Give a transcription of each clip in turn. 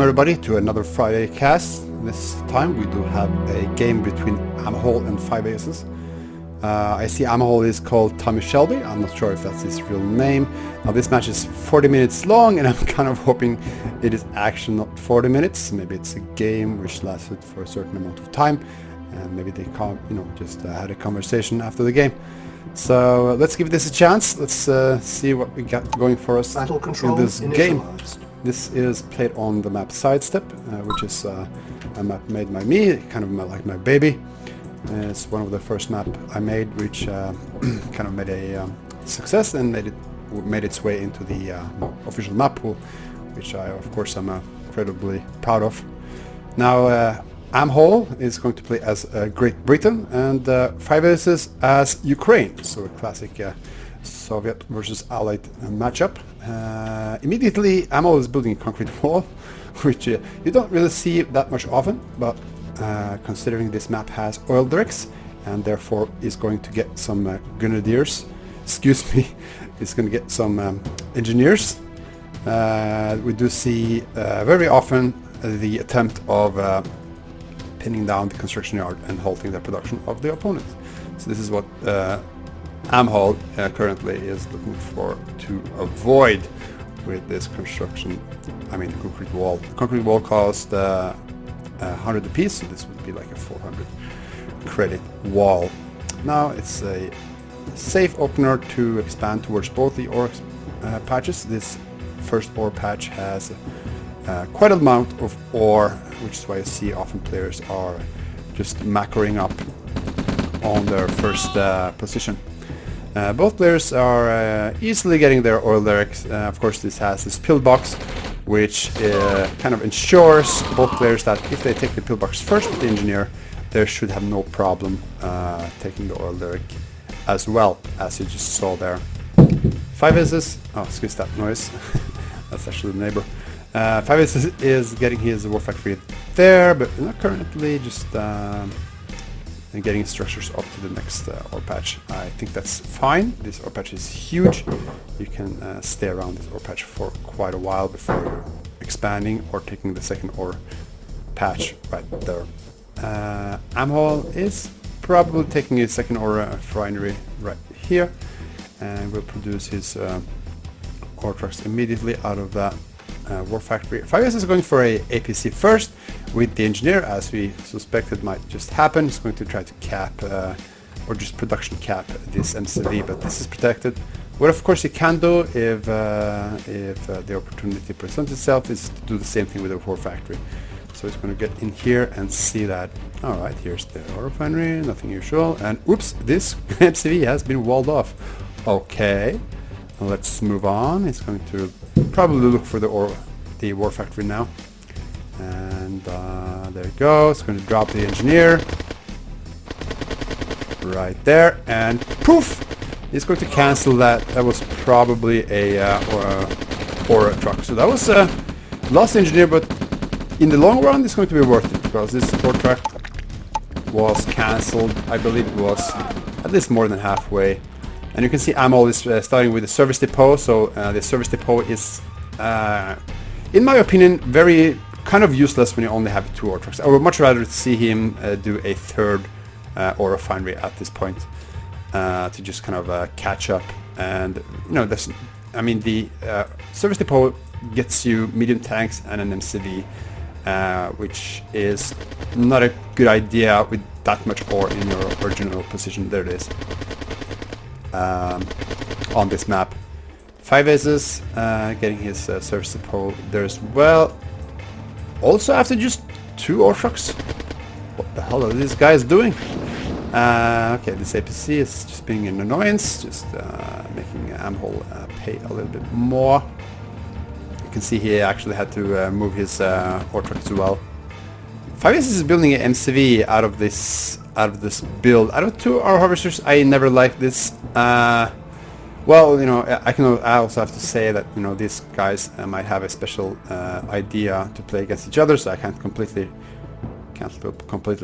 everybody to another Friday cast. This time we do have a game between Amhol and FiveAces. I see Amhol is called Tommy Shelby. I'm not sure if that's his real name. Now this match is 40 minutes long and I'm kind of hoping it is actually not 40 minutes. Maybe it's a game which lasted for a certain amount of time and maybe they can't, just had a conversation after the game. So let's give this a chance. Let's see what we got going for us in this game. This is played on the map Sidestep, which is a map made by me, kind of like my baby. It's one of the first map I made, which kind of made a success and made its way into the official map pool, which I, of course, am incredibly proud of. Now, Amhol is going to play as Great Britain and FiveAces as Ukraine, so a classic Soviet versus Allied matchup. Immediately, Amhol is building a concrete wall, which you don't really see that much often, but considering this map has oil derricks and therefore is going to get some grenadiers, it's going to get some engineers. We do see very often the attempt of pinning down the construction yard and halting the production of the opponent. So this is what Amhol currently is looking for to avoid with this construction. I mean, the concrete wall. The concrete wall cost 100 apiece, so this would be like a 400 credit wall. Now it's a safe opener to expand towards both the ore patches. This first ore patch has quite an amount of ore, which is why you see often players are just macroing up on their first position. Both players are easily getting their oil derricks. Of course, this has this pillbox, which kind of ensures both players that if they take the pillbox first with the engineer, they should have no problem taking the oil derrick as well, as you just saw there. FiveAces, oh, excuse that noise, that's actually the neighbor. FiveAces is getting his war factory there, but not currently, just getting his structures up to the next ore patch. I think that's fine. This ore patch is huge. You can stay around this ore patch for quite a while before you're expanding or taking the second ore patch right there. Amhol is probably taking his second ore refinery right here and will produce his ore trucks immediately out of that war factory. FiveAces is going for a APC first with the engineer, as we suspected might just happen. He's going to try to cap or just production cap this MCV, but this is protected. What of course he can do if the opportunity presents itself is to do the same thing with the war factory. So he's going to get in here and see that, all right, here's the ore refinery, nothing usual, and oops, this MCV has been walled off. Okay, let's move on. He's going to probably look for the war factory now, and there you go. It's going to drop the engineer right there, and poof! He's going to cancel that. That was probably a ore truck. So that was a lost engineer, but in the long run, it's going to be worth it because this ore truck was cancelled. I believe it was at least more than halfway. And you can see Amhol is starting with the service depot, so the service depot is, in my opinion, very kind of useless when you only have two ore trucks. I would much rather see him do a third ore refinery at this point to just kind of catch up. And that's, I mean, the service depot gets you medium tanks and an MCV, which is not a good idea with that much ore in your original position. There it is. On this map. FiveAces getting his service depot there as well. Also after just two ore trucks. What the hell are these guys doing? Okay, this APC is just being an annoyance, just making Amhol pay a little bit more. You can see he actually had to move his ore truck as well. FiveAces is building an MCV out of this build. Out of two ore harvesters, I never liked this. Well, I also have to say that these guys might have a special idea to play against each other, so I can't completely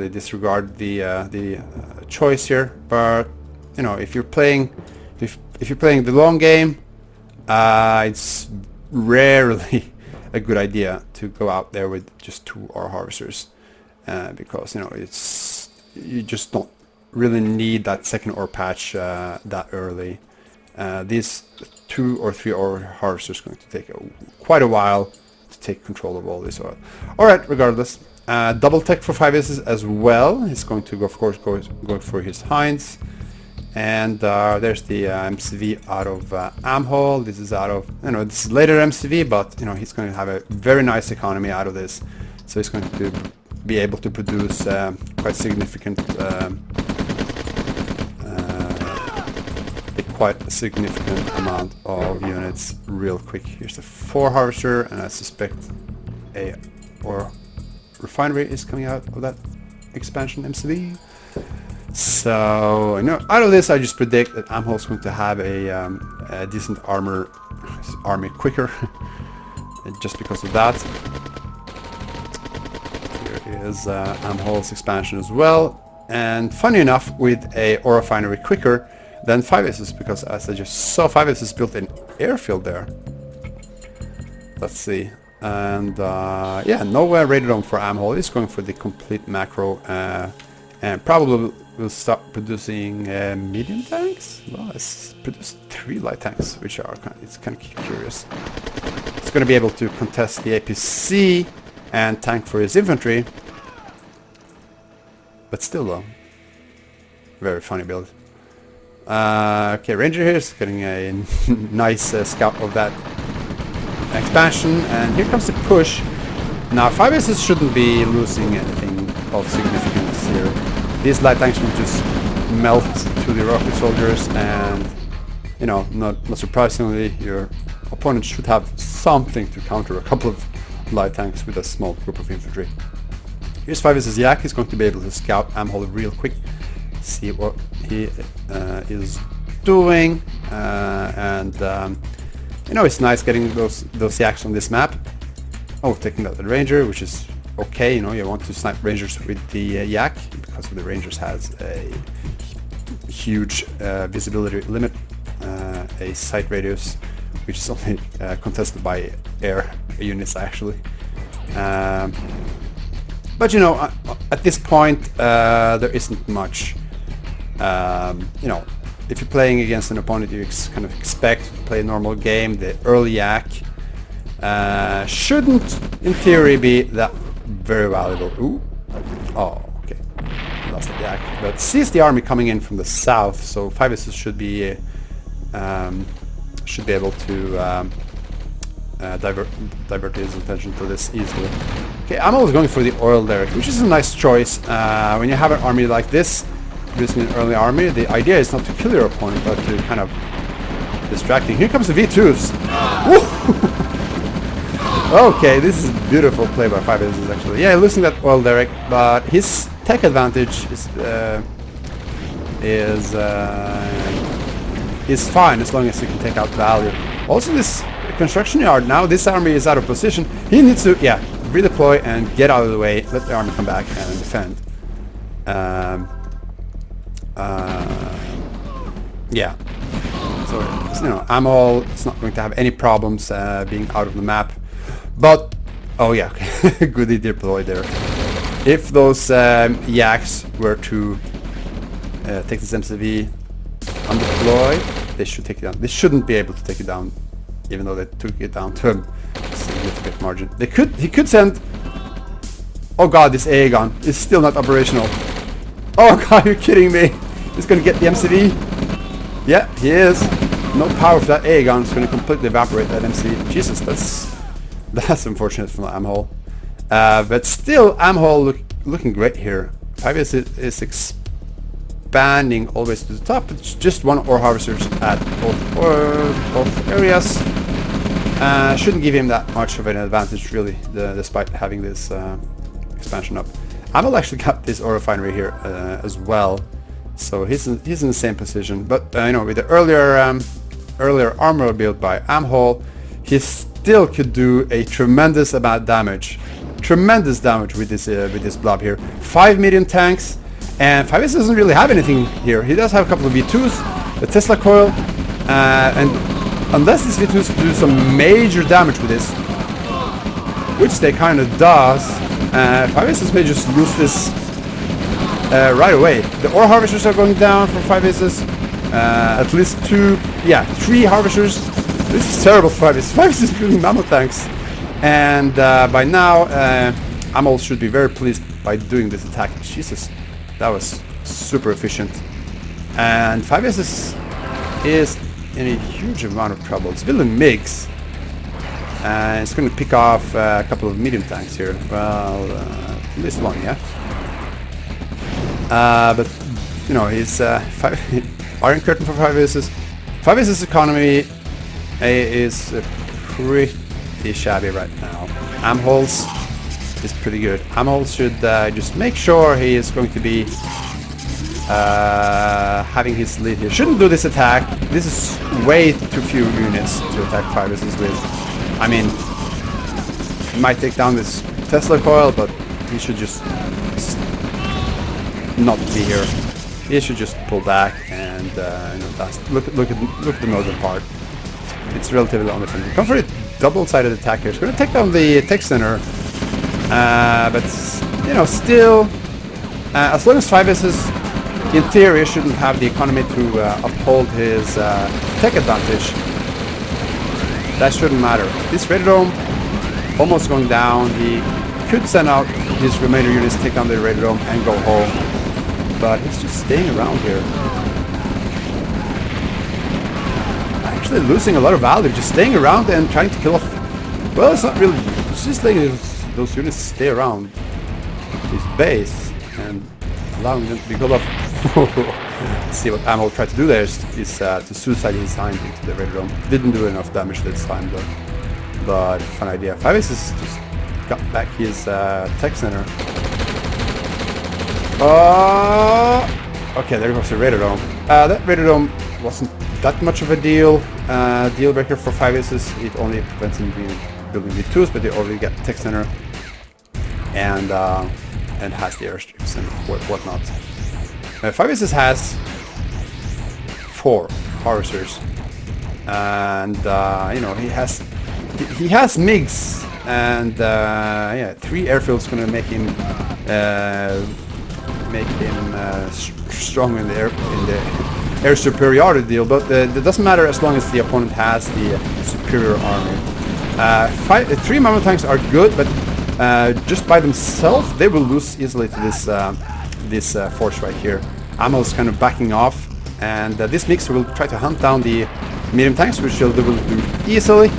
disregard the choice here. But if you're playing the long game, it's rarely a good idea to go out there with just 2 ore harvesters, because you just don't really need that second ore patch that early. These 2 or 3 ore harvesters going to take quite a while to take control of all this oil. All right, regardless, double tech for FiveAces as well. He's going to, of course, go for his hinds. And there's the MCV out of Amhol. This is out of, this is later MCV, but he's going to have a very nice economy out of this. So he's going to be able to produce quite significant, quite a significant amount of units real quick. Here's the 4 harvester, and I suspect a ore refinery is coming out of that expansion MCV. So out of this, I just predict that Amhol is going to have a decent army quicker, just because of that. Here is Amhol's expansion as well, and funny enough, with a ore refinery quicker than FiveAces, because as I just saw, FiveAces built an airfield there. Let's see, and yeah, nowhere rated on for Amhol. He's going for the complete macro, and probably will start producing medium tanks. Well, it's produced 3 light tanks, which are it's kind of curious. It's going to be able to contest the APC and tank for his infantry, but still though, very funny build. Okay, Ranger here is getting a nice scout of that expansion, and here comes the push. Now FiveAces shouldn't be losing anything of significance here. These light tanks will just melt to the rocket soldiers, and not surprisingly, your opponent should have something to counter a couple of light tanks with a small group of infantry. Here's FiveAces Yak. He's going to be able to scout Amhol real quick, see what he is doing, and it's nice getting those Yaks on this map. Oh, taking out the Ranger, which is okay. You want to snipe Rangers with the Yak, because the Rangers has a huge visibility limit, a sight radius, which is only contested by air units actually. But at this point, there isn't much. If you're playing against an opponent you kind of expect to play a normal game, the early Yak shouldn't, in theory, be that very valuable. Ooh. Oh, okay. Lost the Yak. But sees the army coming in from the south, so FiveAces should be able to divert his attention to this easily. Okay, I'm always going for the oil derrick, which is a nice choice. When you have an army like this, producing an early army, the idea is not to kill your opponent, but to kind of distracting. Here comes the V2s. Okay, this is a beautiful play by FiveAces actually. Yeah, losing that oil derrick, but his tech advantage is fine as long as he can take out value. Also, this construction yard, now this army is out of position. He needs to, redeploy and get out of the way, let the army come back and defend. Yeah. So, Amhol is not going to have any problems being out of the map. But, oh yeah, okay. Good deploy there. If those Yaks were to take this MCV undeployed, they should take it down. They shouldn't be able to take it down, even though they took it down to a significant margin. He could send... Oh god, this AA gun is still not operational. Oh god, you're kidding me. He's gonna get the MCV. Yeah, he is. No power for that AA gun. It's gonna completely evaporate that MCV. Jesus, that's unfortunate for Amhol. But still, Amhol looking great here. FiveAces is expanding always to the top. It's just 1 ore harvesters at both areas. Shouldn't give him that much of an advantage, really, despite having this expansion up. Amhol actually got this ore refinery here as well, so he's in the same position. But with the earlier armor build by Amhol, he still could do a tremendous amount of damage. Tremendous damage with this blob here. 5 medium tanks, and FiveAces doesn't really have anything here. He does have a couple of V2s, the Tesla coil, and unless these V2s do some major damage with this, which they kind of does. FiveAces may just lose this right away. The ore harvesters are going down for FiveAces. At least 3 harvesters. This is terrible for FiveAces. FiveAces is building mammoth tanks. And by now, Amhol should be very pleased by doing this attack. Jesus, that was super efficient. And FiveAces is in a huge amount of trouble. It's building MiGs. And it's going to pick off a couple of medium tanks here. Well, at least one, yeah. But, you know, he's Iron Curtain for FiveAces. FiveAces economy is pretty shabby right now. Amhol's is pretty good. Amhol should just make sure he is going to be having his lead here. Shouldn't do this attack. This is way too few units to attack FiveAces with. I mean, he might take down this Tesla coil, but he should just not be here. He should just pull back and you know, look at the northern part. It's relatively undefended. Come for a double-sided attack here. It's going to take down the tech center, but you know, still, as long as FiveAces in theory shouldn't have the economy to uphold his tech advantage, that shouldn't matter. This Radidome almost going down. He could send out his remainder units, take down the Radidome, and go home. But he's just staying around here. Actually losing a lot of value, just staying around and trying to kill off. Well, it's not really. It's just letting those units stay around his base and allowing them to be killed off. See what Amhol tried to do there is to suicide his hind into the Radidome. Didn't do enough damage this time though. But fun idea. FiveAces just got back his tech center. Okay, there goes the Radidome. That Radidome wasn't that much of a deal breaker for FiveAces. It only prevents him building V2s, but they already got tech center and has the airstrips and whatnot. FiveAces has 4 harvesters, and you know, he has MiGs, and yeah, 3 airfields gonna make him strong in the air superiority deal. But it doesn't matter as long as the opponent has the superior army. 3 mammoth tanks are good, but just by themselves they will lose easily to this force right here. Amhol's kind of backing off, and this mixer will try to hunt down the medium tanks, which he'll do easily.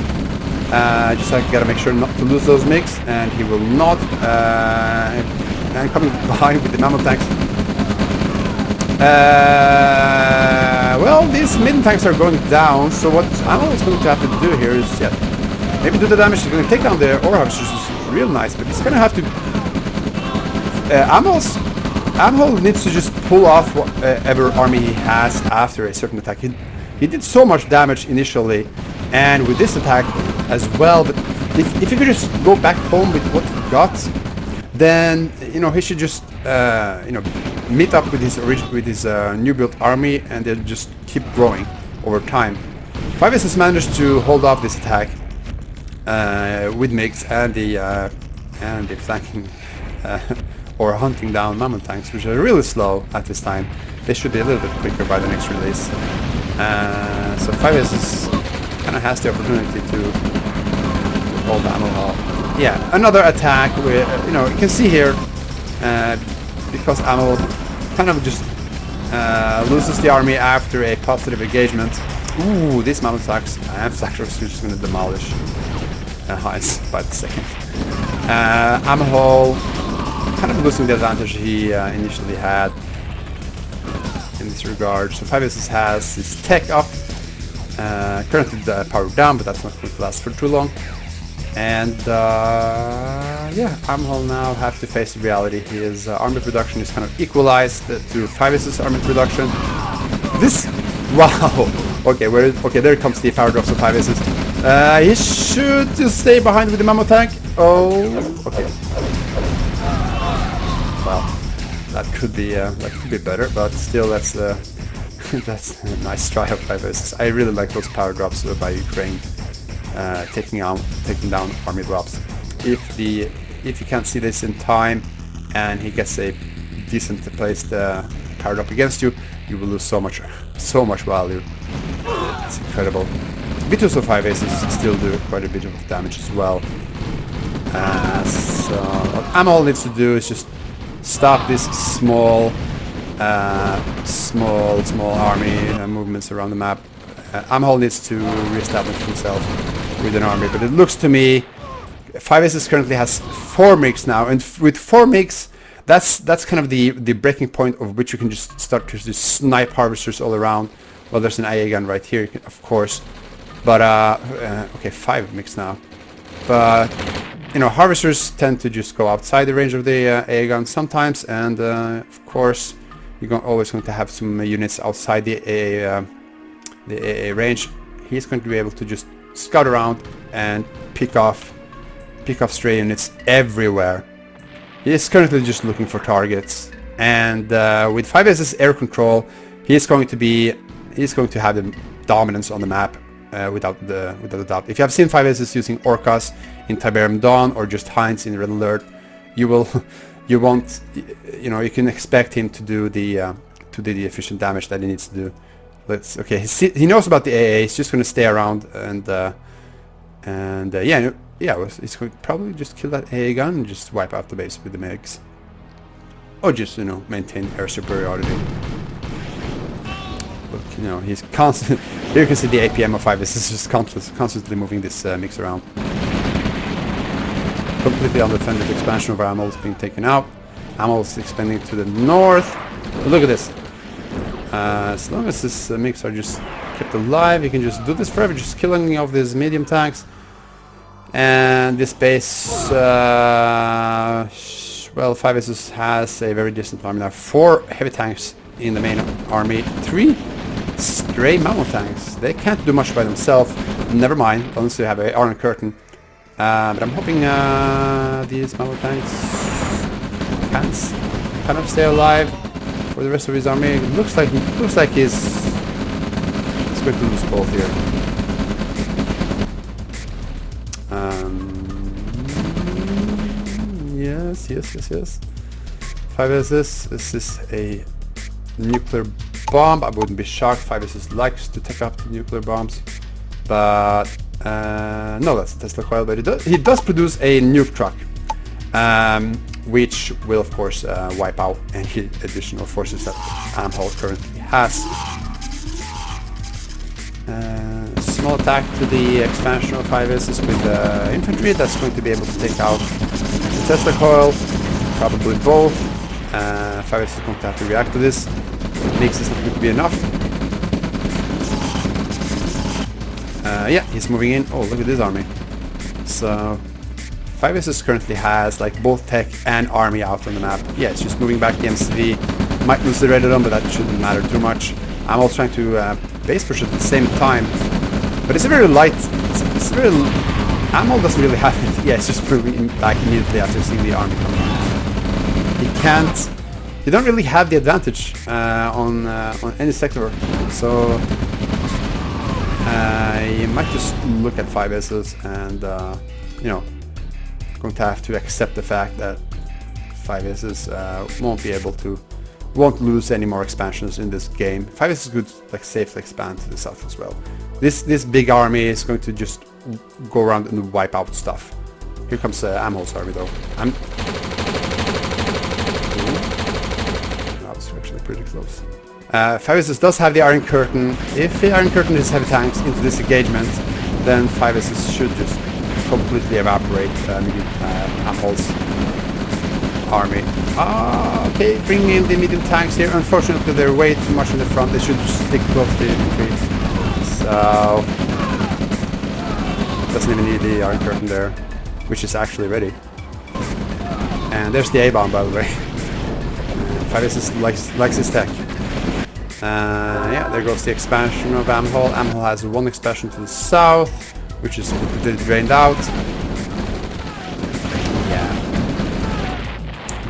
Just like gotta make sure not to lose those MiGs, and he will not. And coming behind with the mammoth tanks. Well, these medium tanks are going down, so what Amhol is going to have to do here is, maybe do the damage. He's going to take down the ore harvesters, which is real nice, but he's going to have to. Amhol needs to just pull off whatever army he has after a certain attack. He did so much damage initially, and with this attack as well. But if he could just go back home with what he got, then you know he should just you know, meet up with his new built army, and they'll just keep growing over time. FiveAces managed to hold off this attack with MiGs and the flanking or hunting down mammoth tanks, which are really slow at this time. They should be a little bit quicker by the next release. So FiveAces kind of has the opportunity to hold Amhol off. Yeah, another attack with, you know, you can see here, because Amhol kind of just loses the army after a positive engagement. Ooh, these mammoth tanks and Flactors are just going to demolish Heinz by the second. Amhol kind of losing the advantage he initially had in this regard. So FiveAces has his tech up, currently power down, but that's not going to last for too long. And yeah, Amhol now have to face reality. His army production is kind of equalized to FiveAces army production. This, wow. Okay, there comes the power drops of FiveAces. He should just stay behind with the mammoth tank. Oh, okay. Well, that could be better, but still, that's that's a nice try of FiveAces. I really like those power drops by Ukraine, taking down army drops. if you can't see this in time and he gets a decent placed powered up against you, you will lose so much value. It's incredible. B2 of 5-aces still do quite a bit of damage as well. So what Amhol needs to do is just stop this small army movements around the map. Amhol needs to reestablish himself with an army, but it looks to me 5-aces currently has 4 MiGs now, and with 4 MiGs, that's kind of the breaking point of which you can just start to just snipe harvesters all around. Well, there's an AA gun right here, of course, but okay, 5 MiGs now, but you know, harvesters tend to just go outside the range of the AA gun sometimes, and of course you're always going to have some units outside the AA range. He's going to be able to just scout around and pick off stray units everywhere. He's currently just looking for targets, and with 5-aces air control, he's going to have the dominance on the map without a doubt. If you have seen 5-aces using Orcas in Tiberium Dawn or just Heinz in Red Alert, you can expect him to do the efficient damage that he needs to do. He knows about the AA. He's just going to stay around and he's going to probably just kill that AA gun and just wipe out the base with the MiGs, or just maintain air superiority. Look, he's constant. Here you can see the APM of 5-aces just constantly moving this mix around. Completely undefended expansion of Amhol is being taken out. Amhol is expanding to the north. But look at this. As long as this mix are just kept alive, you can just do this forever, just killing off these medium tanks. And this base, well, 5-aces has a very decent army now. 4 heavy tanks in the main army, 3 stray mammoth tanks. They can't do much by themselves. Never mind, unless you have an Iron Curtain. But I'm hoping these mammoth tanks can kind of stay alive for the rest of his army. It looks like he's going to lose both here. Yes. 5-aces. This is a nuclear bomb. I wouldn't be shocked. 5-aces likes to take up the nuclear bombs, but no, that's a Tesla coil. But he does produce a nuke truck, which will of course wipe out any additional forces that Amhol currently has. Small attack to the expansion of 5-aces with infantry. That's going to be able to take out the Tesla coil, probably both. 5-aces is going to have to react to this. MiGs is not going to be enough. Yeah, he's moving in. Oh, look at this army. So 5-aces currently has like both tech and army out on the map. Yeah, it's just moving back the MCV. Might lose the Redodon, but that shouldn't matter too much. I'm also trying to base push at the same time, but it's a very light. It's very. Amhol doesn't really have it. Yeah, it's just moving back immediately after seeing the army coming. He can't. You don't really have the advantage on any sector, so you might just look at 5-aces and going to have to accept the fact that 5-aces won't lose any more expansions in this game. 5-aces could safely expand to the south as well. This big army is going to just go around and wipe out stuff. Here comes Amhol's army though. That's actually pretty close. 5-aces does have the Iron Curtain. If the Iron Curtain is heavy tanks into this engagement, then 5-aces should just completely evaporate Amhol's army. Okay, bringing in the medium tanks here. Unfortunately, they're way too much in the front. They should just stick close to the infantry. So doesn't even need the Iron Curtain there, which is actually ready. And there's the A-bomb, by the way. 5-aces likes his tech. Yeah, there goes the expansion of Amhol. Amhol has one expansion to the south, which is completely drained out. Yeah,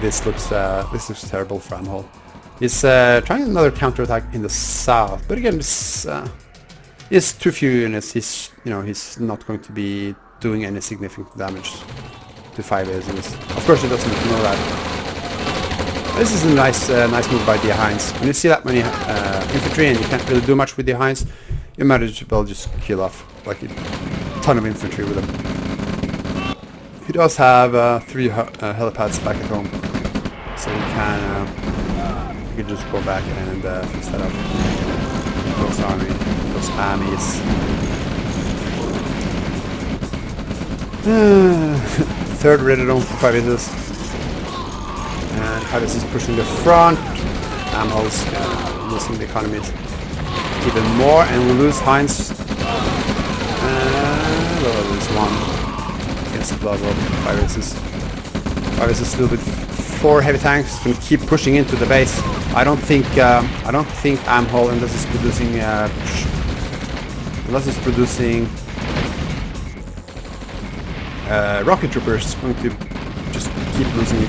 this looks terrible for Amhol. He's trying another counterattack in the south, but again, it's too few units. He's not going to be doing any significant damage. to FiveAces. Of course, he doesn't know that. This is a nice move by the Heinz. When you see that many infantry and you can't really do much with the Heinz, you might as well just kill off like a ton of infantry with him. He does have 3 helipads back at home, so you can just go back and fix that up. Those armies. Third Reddodome for FiveAces. And FiveAces pushing the front. Amhol's losing the economies even more, and we lose Heinz. We'll lose 1 against the blood of FiveAces. FiveAces still with 4 heavy tanks, can keep pushing into the base. I don't think Amhol, unless it's producing rocket troopers, going to just keep losing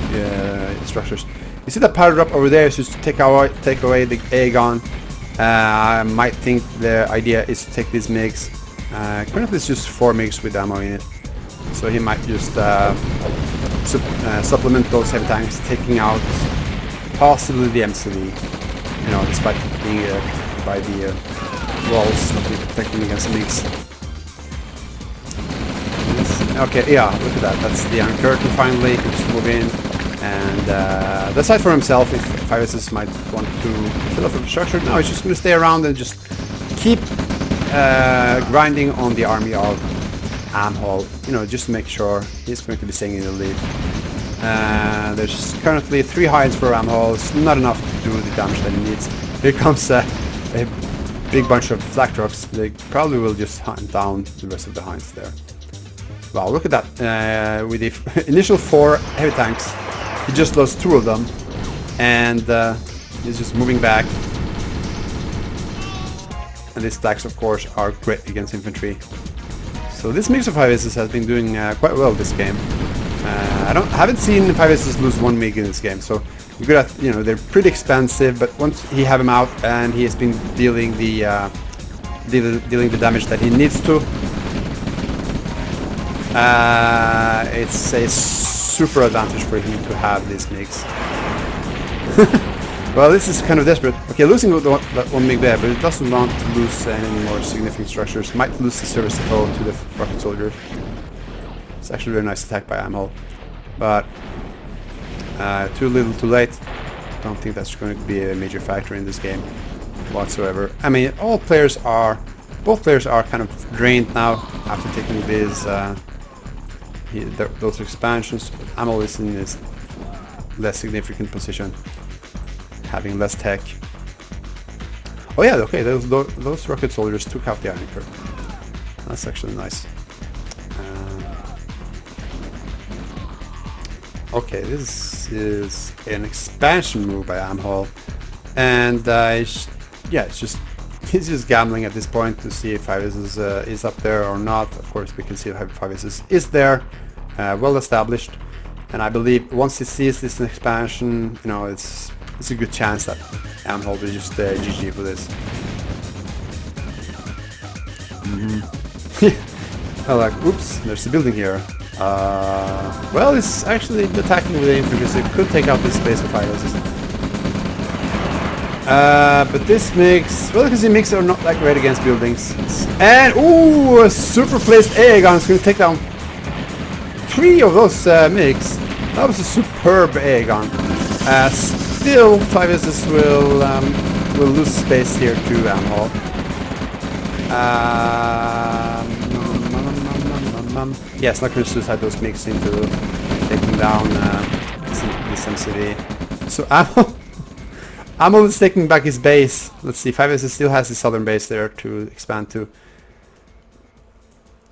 structures. You see that powder drop over there is just to take away the Aegon. I might think the idea is to take these MiGs. Currently it's just 4 MiGs with ammo in it, so he might just supplement those heavy tanks, taking out possibly the MCV, you know, despite being by the walls, not protecting against MiGs. Okay, yeah, look at that. That's the Iron Curtain finally. He can just move in and decide for himself if FiveAces might want to kill off the structure. No, he's just going to stay around and just keep grinding on the army of Amhol, you know, just to make sure he's going to be staying in the lead. There's currently 3 Heinz for Amhol. It's not enough to do the damage that he needs. Here comes a big bunch of flak trucks. They probably will just hunt down the rest of the Heinz there. Wow, look at that. With the initial 4 heavy tanks, he just lost 2 of them. And he's just moving back. And these stacks, of course, are great against infantry. So this mix of FiveAces has been doing quite well this game. I haven't seen FiveAces lose 1 MiG in this game, so you're good at, you know, they're pretty expensive, but once he have him out and he has been dealing the damage that he needs to, it's a super advantage for him to have these MiGs. Well, this is kind of desperate. Okay, losing that 1 MiG there, but it doesn't want to lose any more significant structures. Might lose the service depot to the rocket soldier. It's actually a very nice attack by Amhol, but too little too late. Don't think that's going to be a major factor in this game whatsoever. I mean, both players are kind of drained now after taking these those expansions. Amhol is in this less significant position, having less tech. Oh yeah, okay, those rocket soldiers took out the Iron Curtain. That's actually nice. Okay, this is an expansion move by Amhol, and he's just gambling at this point to see if FiveAces is up there or not. Of course, we can see if FiveAces is there, well established, and I believe once he sees this expansion, you know, it's a good chance that Amhol will just GG for this. Oh, like, oops, there's a building here. Well, it's actually attacking with the infantry, so it could take out this base of FiveAces. But this makes, well, because the MiGs are not that great against buildings. And, ooh, a super placed Aegon is going to take down 3 of those MiGs. That was a superb Aegon. Still, FiveAces will lose space here to Amhol. Yeah, it's not going to suicide those MiGs into taking down this MCV. So Amhol is taking back his base. Let's see, FiveAces still has the southern base there to expand to.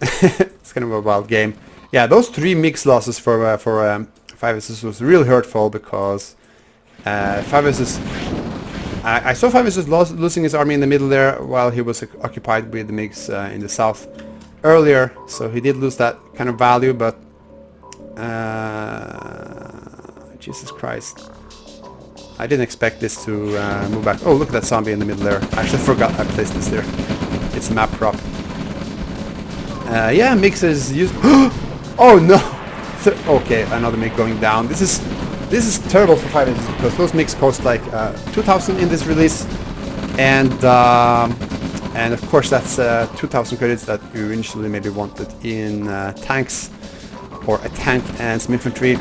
It's kind of a wild game. Yeah, those 3 MiGs losses for FiveAces was really hurtful because FiveAces. I saw FiveAces losing his army in the middle there while he was occupied with the MiGs in the south earlier, so he did lose that kind of value, but Jesus Christ, I didn't expect this to move back. Oh, look at that zombie in the middle there. I actually forgot I placed this there. It's a map prop. Yeah, MiGs is used. Oh no! Okay, another MiG going down. This is terrible for FiveAces because those MiGs cost like 2,000 in this release, and of course that's 2,000 credits that you initially maybe wanted in tanks, or a tank and some infantry.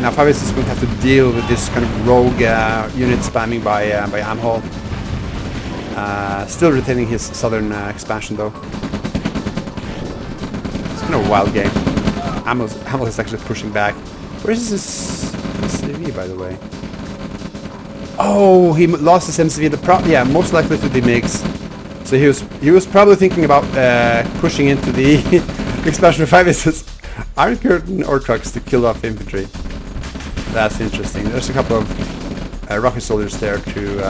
Now FiveAces is going to have to deal with this kind of rogue unit spamming by Amhol. Still retaining his southern expansion though. It's kind of a wild game. Amhol is actually pushing back. Where is this MCV, by the way? Oh, he lost his MCV. Yeah, most likely to the MiGs. So he was probably thinking about pushing into the expansion of FiveAces Iron Curtain or trucks to kill off infantry. That's interesting. There's a couple of rocket soldiers there to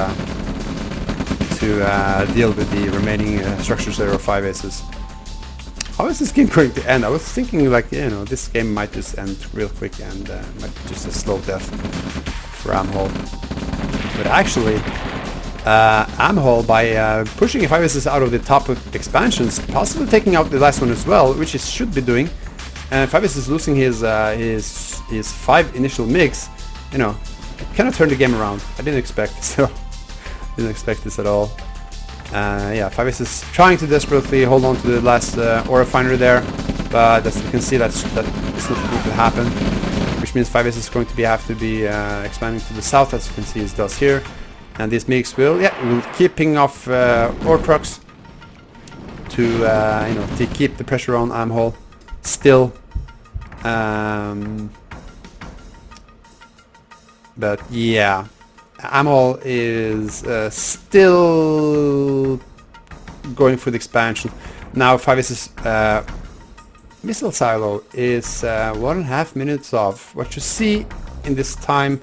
deal with the remaining structures there of FiveAces. How is this game going to end? I was thinking like, you know, this game might just end real quick and might be just a slow death for Amhol. But actually, Amhol, by pushing FiveAces out of the top of expansions, possibly taking out the last one as well, which it should be doing, and FiveAces losing his 5 initial MiGs, you know, it kind of turned the game around. I didn't expect so. Didn't expect this at all. Yeah, FiveAces is trying to desperately hold on to the last ore refinery there, but as you can see, that's not going to happen. Which means FiveAces is going to have to be expanding to the south, as you can see it does here. And these MiGs will keep picking off ore trucks to you know, to keep the pressure on Amhol. Still, but yeah. Amhol is still going for the expansion. Now FiveAces missile silo is 1.5 minutes off. What you see in this time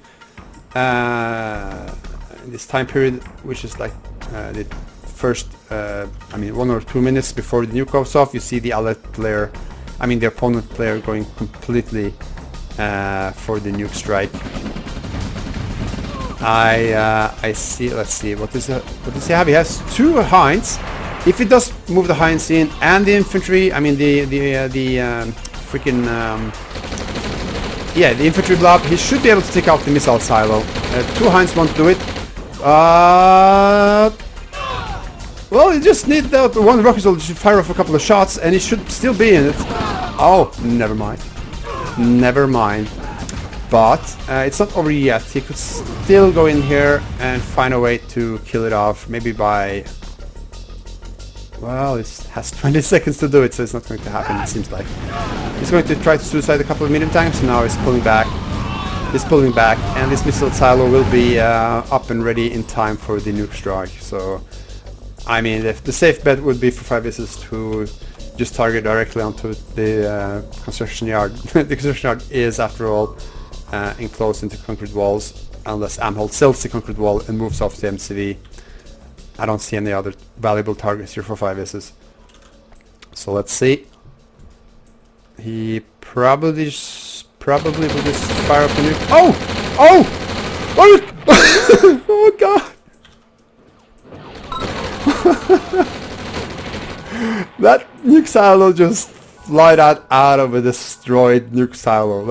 period, which is like the first, I mean 1 or 2 minutes before the nuke goes off, you see the allied player, I mean the opponent player, going completely for the nuke strike. I see. Let's see. What does he have? He has 2 Hinds. If he does move the Hinds in and the infantry, I mean the freaking yeah, the infantry blob, he should be able to take out the missile silo. 2 Hinds won't do it. Well, you just need that 1 rocket soldier to fire off a couple of shots, and he should still be in it. Oh, never mind. Never mind. But it's not over yet. He could still go in here and find a way to kill it off. Maybe by... Well, it has 20 seconds to do it, so it's not going to happen, it seems like. He's going to try to suicide a couple of medium tanks. Now he's pulling back. He's pulling back, and this missile silo will be up and ready in time for the nuke strike. So, I mean, the safe bet would be for FiveAces to just target directly onto the construction yard. The construction yard is, after all, enclosed into concrete walls, unless Amhol sells the concrete wall and moves off the MCV. I don't see any other valuable targets here for FiveAces. So let's see. He probably will just fire up the nuke. Oh! Oh! Oh! Oh god! That nuke silo just flied out of a destroyed nuke silo.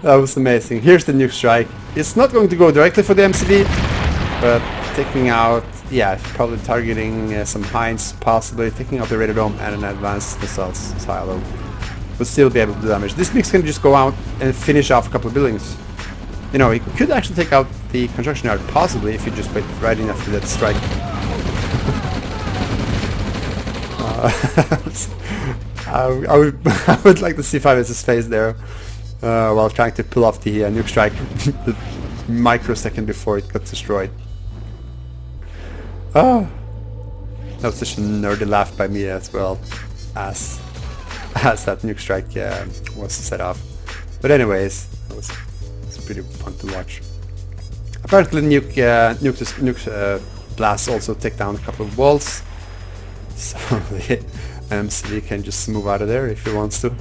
That was amazing. Here's the nuke strike. It's not going to go directly for the MCV, but taking out, yeah, probably targeting some Hinds, possibly taking out the radar dome and an advanced missile silo. Will still be able to do damage. This MiG can just go out and finish off a couple of buildings. You know, he could actually take out the construction yard, possibly, if you just wait right enough to that strike. I would like to see FiveAces' face there. While trying to pull off the nuke strike the microsecond before it got destroyed. Oh, that was such a nerdy laugh by me as well as that nuke strike was set off. But anyways, it was pretty fun to watch. Apparently nuke blasts also take down a couple of walls, so the MCV can just move out of there if he wants to.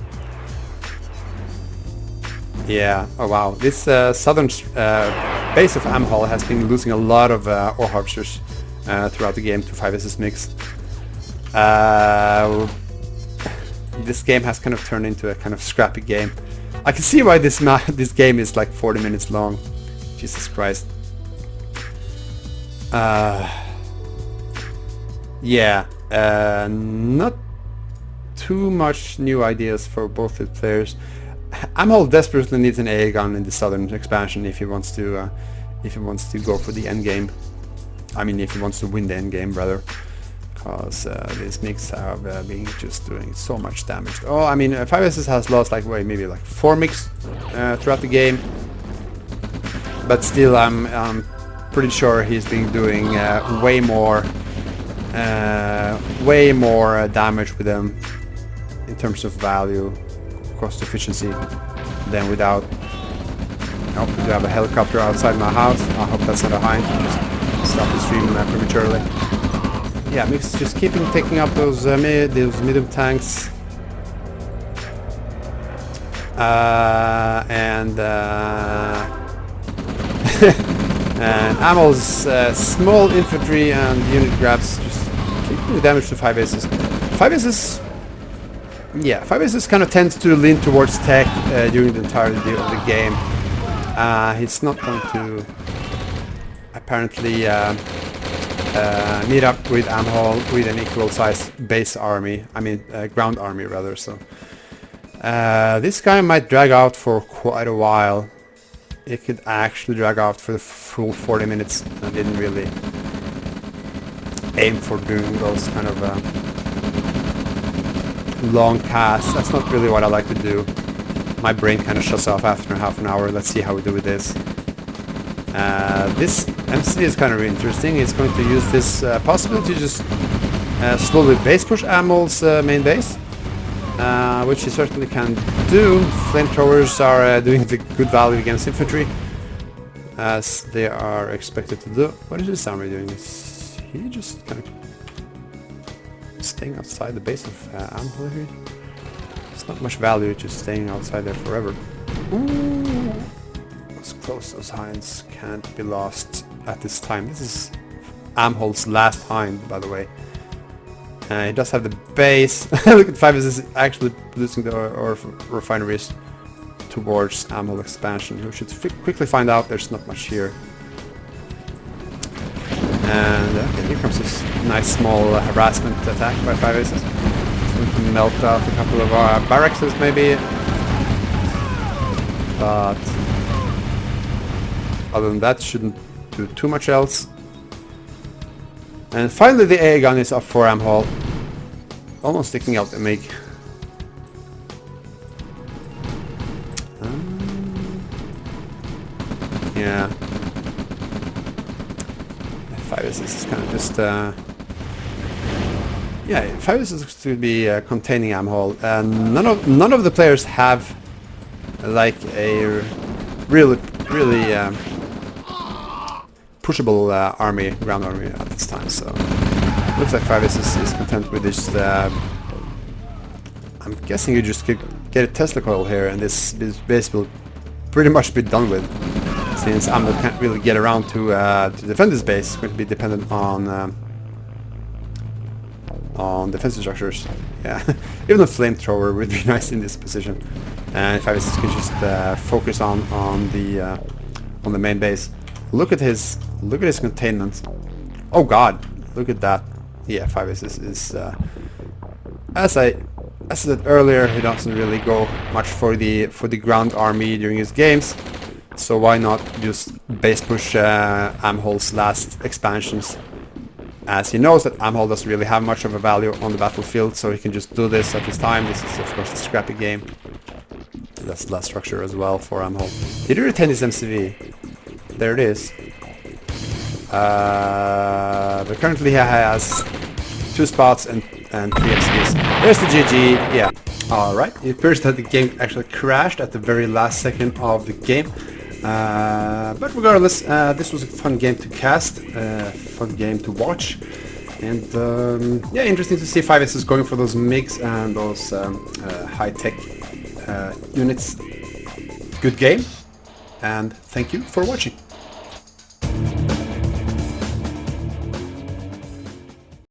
Yeah, oh wow, this southern base of Amhol has been losing a lot of ore harvesters throughout the game to FiveAces MiGs. This game has kind of turned into a kind of scrappy game. I can see why this game is like 40 minutes long. Jesus Christ. Yeah, not too much new ideas for both the players. Amhol desperately needs an AA gun in the southern expansion if he wants to go for the end game. I mean, if he wants to win the end game, rather, because these MiGs have been just doing so much damage. Oh, I mean, FiveAces has lost like maybe like 4 MiGs throughout the game, but still, I'm pretty sure he's been doing way more damage with them in terms of value, cost efficiency, than without. Oh, we do have a helicopter outside my house. I hope that's not a hind. Just stop the stream prematurely. Yeah, MiGs just keeping taking up those medium tanks. And Amhol's small infantry and unit grabs just keep doing damage to FiveAces. FiveAces kind of tends to lean towards tech during the entirety of the game. He's not going to apparently meet up with Amhol with an equal size base army. I mean ground army rather. So this guy might drag out for quite a while. It could actually drag out for the full 40 minutes. I didn't really aim for doing those kind of long casts. That's not really what I like to do. My brain kind of shuts off after half an hour. Let's see how we do with this. This MC is kind of interesting. It's going to use this possibility to just slowly base push Amhol's main base, which he certainly can do. Flamethrowers are doing the good value against infantry, as they are expected to do. What is this army doing? Is he just kind of staying outside the base of Amhol here? It's not much value just staying outside there forever. Ooh. Those close, those hinds can't be lost at this time. This is Amhol's last hind, by the way. He does have the base. Look at FiveAces is actually producing the ore refineries towards Amhol expansion. We should quickly find out there's not much here. And okay, here comes this nice small harassment attack by FiveAces. It's going to melt out a couple of our barracks maybe. But other than that, shouldn't do too much else. And finally the AA gun is up for Amhol. Almost sticking out the MiG. Yeah. FiveAces is kind of just yeah, FiveAces is to be containing Amhol. None of the players have like a really pushable army, ground army at this time, so looks like FiveAces is content with this. I'm guessing you just get a Tesla coil here and this base will pretty much be done with, since Amhol can't really get around to defend this base. It's going to be dependent on defensive structures. Yeah, even a flamethrower would be nice in this position, and FiveAces can just focus on the main base. Look at his containment. Oh god, look at that. Yeah, FiveAces is as I said earlier, he doesn't really go much for the ground army during his games. So why not just base push Amhol's last expansions, as he knows that Amhol doesn't really have much of a value on the battlefield, so he can just do this at this time. This is of course a scrappy game. That's the last structure as well for Amhol. Did he retain his MCV? There it is. But currently he has 2 spots and 3 MCVs. There's the GG, yeah. Alright, it appears that the game actually crashed at the very last second of the game. But regardless, this was a fun game to cast, fun game to watch. And yeah, interesting to see FiveAces going for those MiGs and those high-tech units. Good game, and thank you for watching.